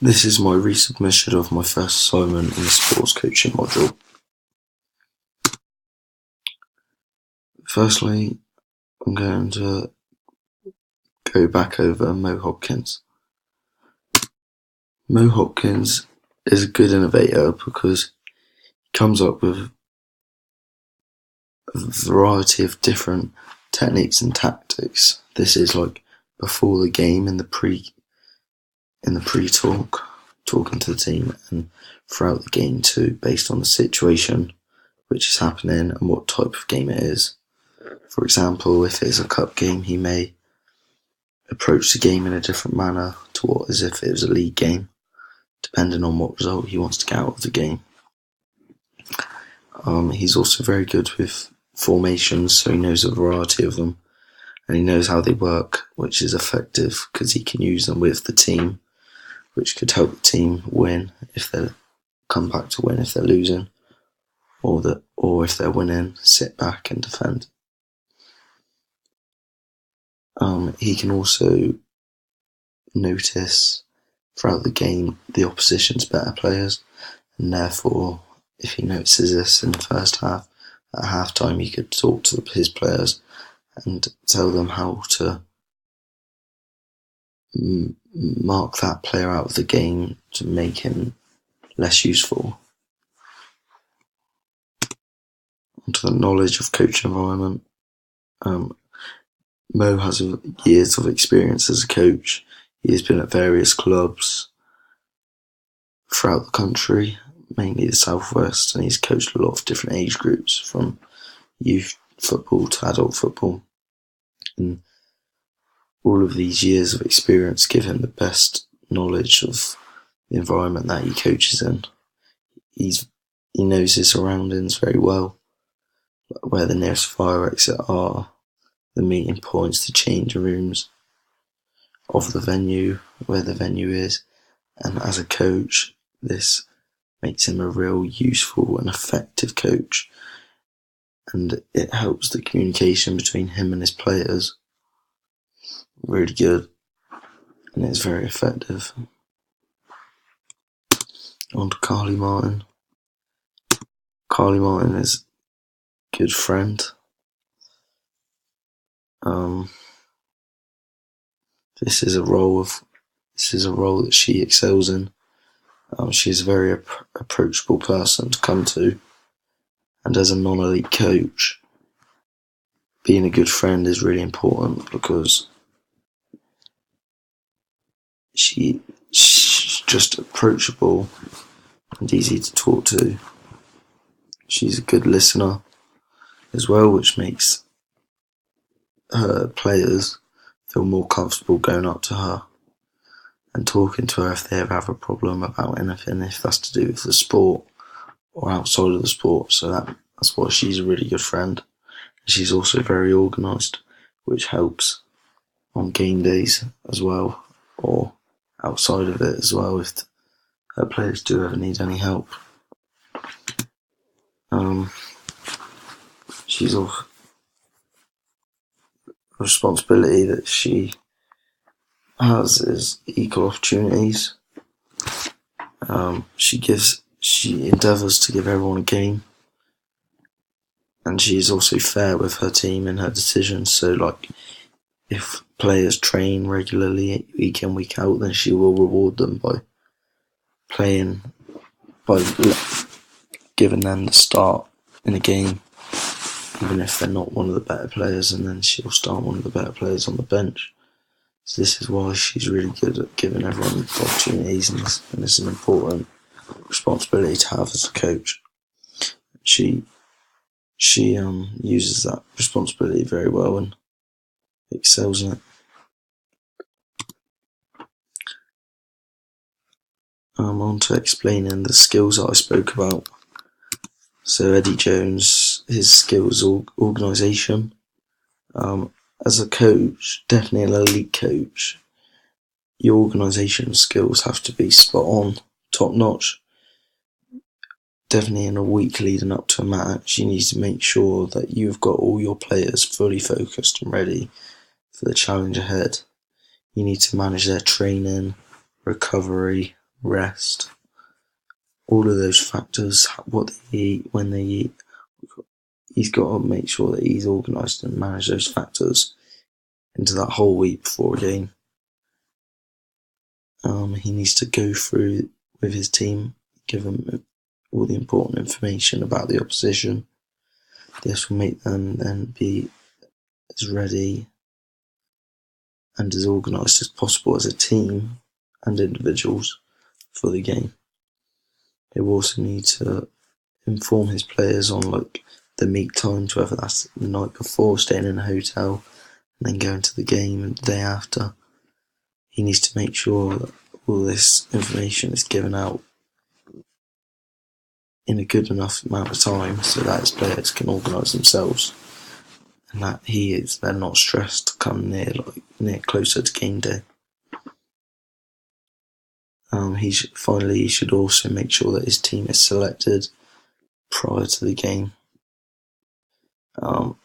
This is my resubmission of my first assignment in the sports coaching module. Firstly, I'm going to go back over Mo Hopkins. Mo Hopkins is a good innovator because he comes up with a variety of different techniques and tactics. This is like before the game, in the pre-talk, talking to the team, and throughout the game too, based on the situation which is happening and what type of game it is. For example, if it's a cup game, he may approach the game in a different manner to what as if it was a league game, depending on what result he wants to get out of the game. He's also very good with formations, so he knows a variety of them, and he knows how they work, which is effective because he can use them with the team, which could help the team win if they come back to win if they're losing, or if they're winning, sit back and defend. He can also notice throughout the game the opposition's better players, and therefore, if he notices this in the first half, at halftime he could talk to his players and tell them how to mark that player out of the game to make him less useful. Onto the knowledge of coach environment. Mo has years of experience as a coach. He has been at various clubs throughout the country, mainly the Southwest, and he's coached a lot of different age groups, from youth football to adult football. And all of these years of experience give him the best knowledge of the environment that he coaches in. He knows his surroundings very well, where the nearest fire exit are, the meeting points, the change rooms of the venue, where the venue is, and as a coach, this makes him a real useful and effective coach, and it helps the communication between him and his players really good, and it's very effective. On to Carly Martin. Carly Martin is a good friend. This is a role that she excels in. She's a very approachable person to come to, and as a non-elite coach, being a good friend is really important because she's just approachable and easy to talk to. She's a good listener as well, which makes her players feel more comfortable going up to her and talking to her if they ever have a problem about anything, if that's to do with the sport or outside of the sport. So that's why she's a really good friend. She's also very organised, which helps on game days as well, or outside of it as well, if her players do ever need any help. She's of responsibility that she has is equal opportunities. She endeavours to give everyone a game, and she is also fair with her team and her decisions. So, like, if players train regularly week in, week out, then she will reward them by giving them the start in a game, even if they're not one of the better players, and then she'll start one of the better players on the bench. So this is why she's really good at giving everyone opportunities, and it's an important responsibility to have as a coach. She uses that responsibility very well and excels in it. On to explaining the skills that I spoke about. So Eddie Jones, his skills organisation. As a coach, definitely an elite coach, your organisation skills have to be spot on, top notch. Definitely in a week leading up to a match, you need to make sure that you've got all your players fully focused and ready for the challenge ahead. You need to manage their training, recovery, rest, all of those factors, what they eat, when they eat. He's got to make sure that he's organised and manage those factors into that whole week before a game. He needs to go through with his team, give them all the important information about the opposition. This will make them then be as ready and as organised as possible as a team and individuals for the game. He will also need to inform his players on the meet times, whether that's the night before, staying in a hotel, and then going to the game the day after. He needs to make sure that all this information is given out in a good enough amount of time so that his players can organise themselves, and that they're not stressed to come near closer to game day. He should also make sure that his team is selected prior to the game, and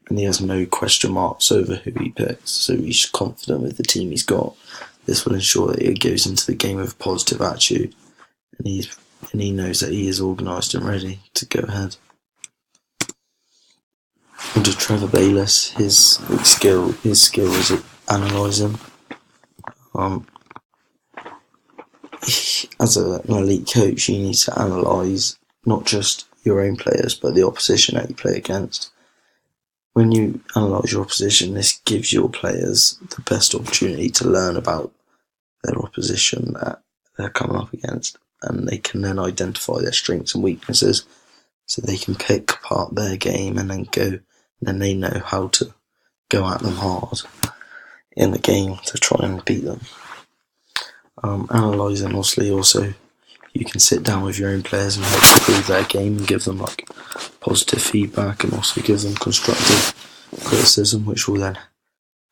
he has no question marks over who he picks, so he's confident with the team he's got. This will ensure that he goes into the game with a positive attitude, and he knows that he is organised and ready to go ahead. Under Trevor Bayliss, his skill is analysing. As an elite coach, you need to analyse not just your own players, but the opposition that you play against. When you analyse your opposition, this gives your players the best opportunity to learn about their opposition that they're coming up against, and they can then identify their strengths and weaknesses, so they can pick apart their game and then they know how to go at them hard in the game to try and beat them. Analysing, obviously, also you can sit down with your own players and help improve their game and give them positive feedback, and also give them constructive criticism, which will then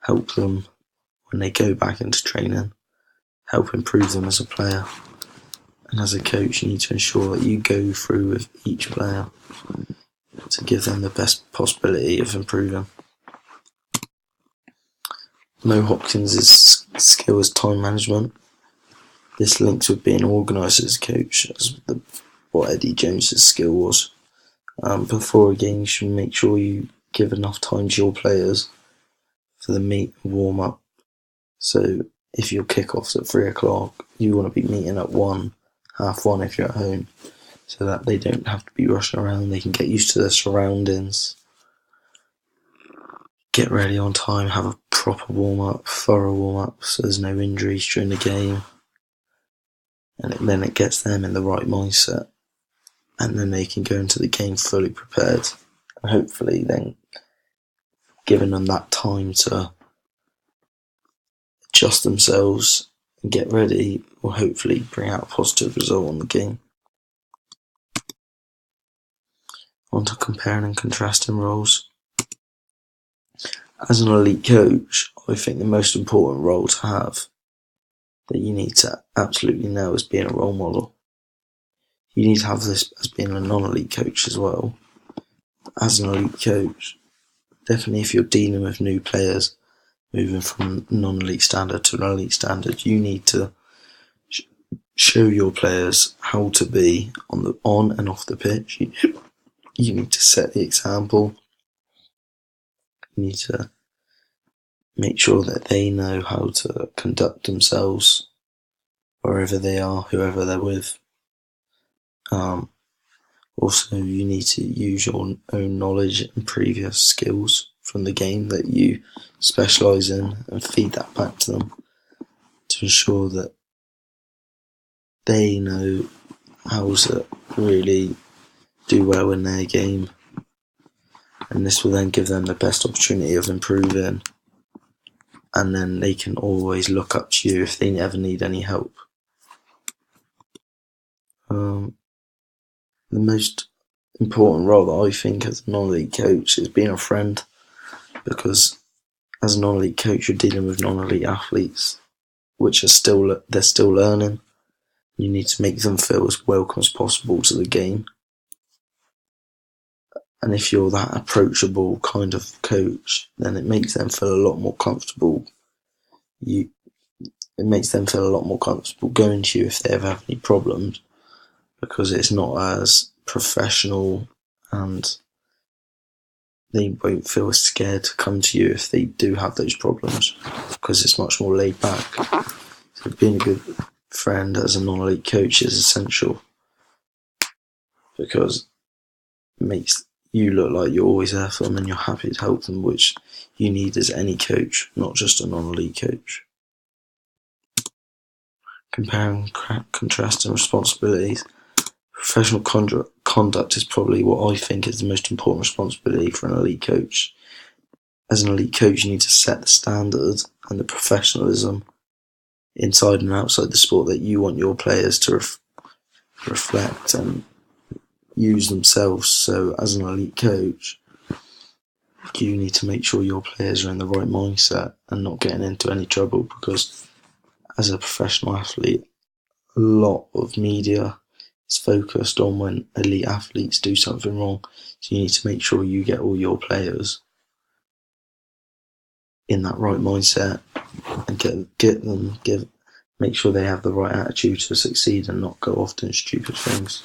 help them when they go back into training, help improve them as a player. And as a coach, you need to ensure that you go through with each player to give them the best possibility of improving. Mo Hopkins' skill is time management. This links with being organised as a coach, as what Eddie Jones's skill was. Before a game, you should make sure you give enough time to your players for the meet and warm up. So if your kickoff's at 3 o'clock, you want to be meeting at 1:30 if you're at home, so that they don't have to be rushing around. They can get used to their surroundings, get ready on time, have a proper warm-up, thorough warm-up, so there's no injuries during the game. And then it gets them in the right mindset, and then they can go into the game fully prepared, and hopefully then giving them that time to adjust themselves and get ready will hopefully bring out a positive result on the game. On to comparing and contrasting roles. As an elite coach, I think the most important role to have that you need to absolutely know is being a role model. You need to have this as being a non-elite coach as well. As an elite coach, definitely if you're dealing with new players moving from non-elite standard to an elite standard, you need to show your players how to be on and off the pitch. You need to set the example. You need to make sure that they know how to conduct themselves wherever they are, whoever they're with. Also, you need to use your own knowledge and previous skills from the game that you specialise in and feed that back to them to ensure that they know how to really do well in their game. And this will then give them the best opportunity of improving, and then they can always look up to you if they ever need any help. The most important role that I think as a non-elite coach is being a friend, because as a non-elite coach you're dealing with non-elite athletes which they're still learning. You need to make them feel as welcome as possible to the game. And if you're that approachable kind of coach, then it makes them feel a lot more comfortable it makes them feel a lot more comfortable going to you if they ever have any problems, because it's not as professional, and they won't feel scared to come to you if they do have those problems, because it's much more laid back. So being a good friend as a non-elite coach is essential, because it makes you look like you're always there for them and you're happy to help them, which you need as any coach, not just a non-elite coach. Comparing, contrasting responsibilities. Professional conduct is probably what I think is the most important responsibility for an elite coach. As an elite coach, you need to set the standard and the professionalism inside and outside the sport that you want your players to reflect and use themselves. So as an elite coach, you need to make sure your players are in the right mindset and not getting into any trouble, because as a professional athlete, a lot of media is focused on when elite athletes do something wrong. So you need to make sure you get all your players in that right mindset and make sure they have the right attitude to succeed and not go off doing stupid things.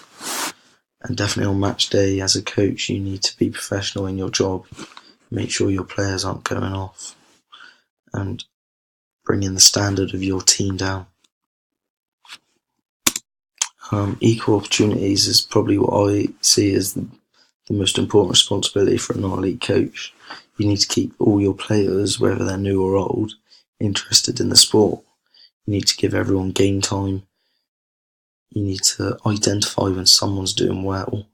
And definitely on match day, as a coach, you need to be professional in your job. Make sure your players aren't going off and bringing the standard of your team down. Equal opportunities is probably what I see as the most important responsibility for a non-elite coach. You need to keep all your players, whether they're new or old, interested in the sport. You need to give everyone game time. You need to identify when someone's doing well,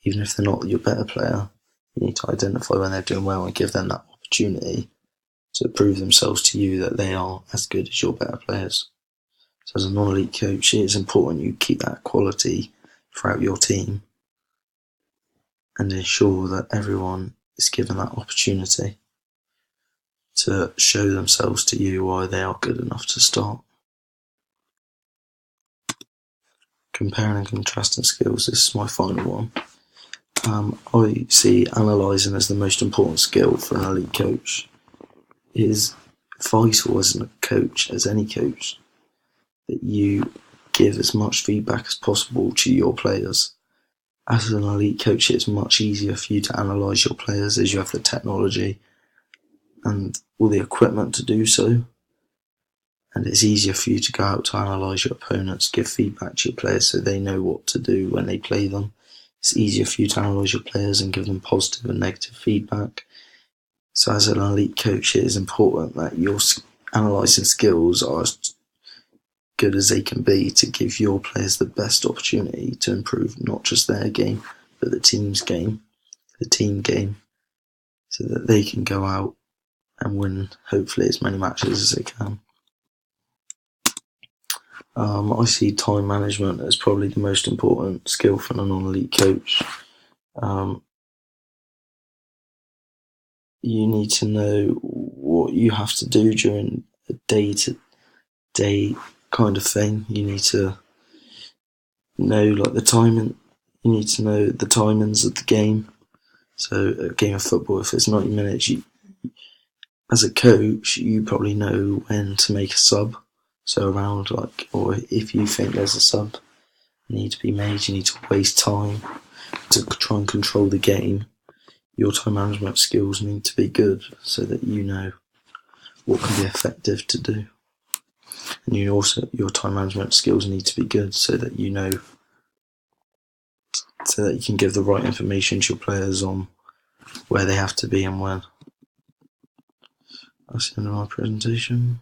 even if they're not your better player. You need to identify when they're doing well and give them that opportunity to prove themselves to you that they are as good as your better players. So as a non-elite coach, it is important you keep that quality throughout your team and ensure that everyone is given that opportunity to show themselves to you why they are good enough to start. Comparing and contrasting skills, this is my final one. I see analysing as the most important skill for an elite coach. It is vital as a coach, as any coach, that you give as much feedback as possible to your players. As an elite coach, it's much easier for you to analyse your players as you have the technology and all the equipment to do so. And it's easier for you to go out to analyse your opponents, give feedback to your players so they know what to do when they play them. It's easier for you to analyse your players and give them positive and negative feedback. So as an elite coach, it is important that your analysing skills are as good as they can be to give your players the best opportunity to improve not just their game, but the team's game, the team game, so that they can go out and win, hopefully, as many matches as they can. I see time management as probably the most important skill for a non-elite coach. You need to know what you have to do during a day-to-day kind of thing. You need to know like the timing. You need to know the timings of the game. So a game of football, if it's 90 minutes, as a coach, you probably know when to make a sub. So around or if you think there's a sub need to be made, you need to waste time to try and control the game. Your time management skills need to be good so that you know what can be effective to do. And your time management skills need to be good so that you know, so that you can give the right information to your players on where they have to be and when. That's the end of my presentation.